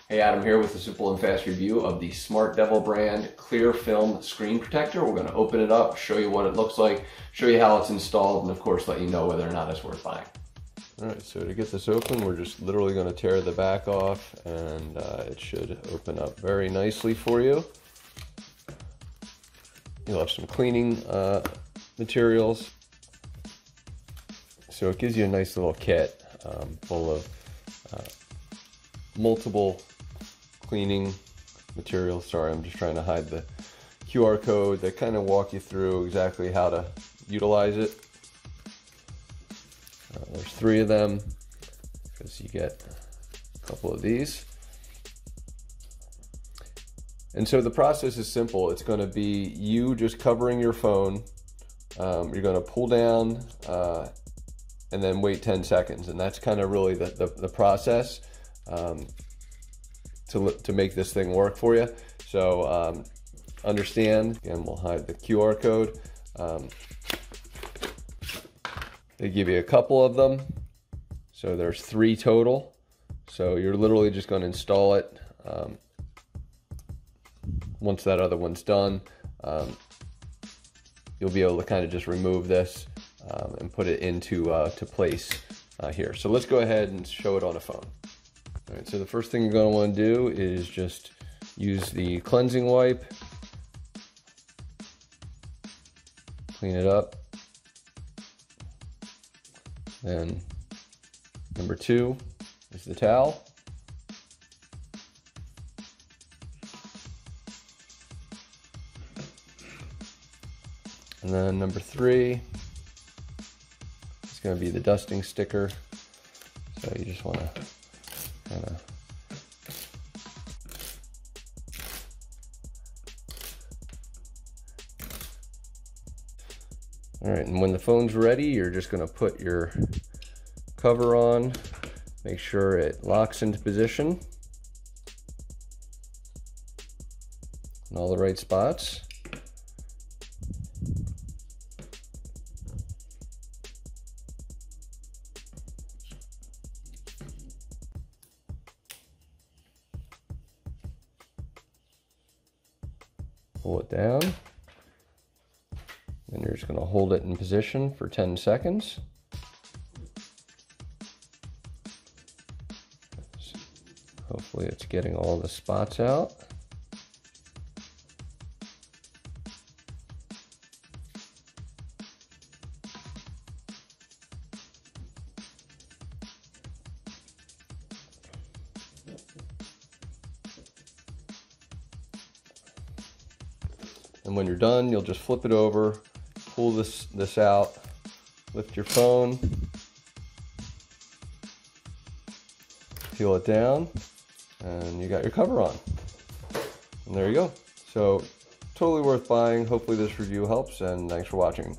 Hey, Adam here with a simple and fast review of the SmartDevil brand clear film screen protector. We're going to open it up, show you what it looks like, show you how it's installed, and of course let you know whether or not it's worth buying. Alright, so to get this open, we're just literally going to tear the back off, and it should open up very nicely for you. You'll have some cleaning materials. So it gives you a nice little kit full of multiple cleaning materials. Sorry, I'm just trying to hide the QR code that kind of walk you through exactly how to utilize it. There's 3 of them because you get a couple of these. And so the process is simple. It's going to be you just covering your phone. You're going to pull down and then wait 10 seconds. And that's kind of really the process to make this thing work for you. So understand, again, we'll hide the QR code. They give you a couple of them. So there's 3 total. So you're literally just going to install it. Once that other one's done, you'll be able to kind of just remove this and put it into to place here. So let's go ahead and show it on a phone. All right, so the first thing you're going to want to do is just use the cleansing wipe, clean it up. Then number 2 is the towel. And then number 3 is going to be the dusting sticker. So you just want to kind of all right, and when the phone's ready, you're just going to put your cover on, make sure it locks into position in all the right spots. Pull it down. And you're just going to hold it in position for 10 seconds. Hopefully it's getting all the spots out. And when you're done, you'll just flip it over, pull this out, lift your phone, peel it down, and you got your cover on. And there you go. So totally worth buying. Hopefully this review helps, and thanks for watching.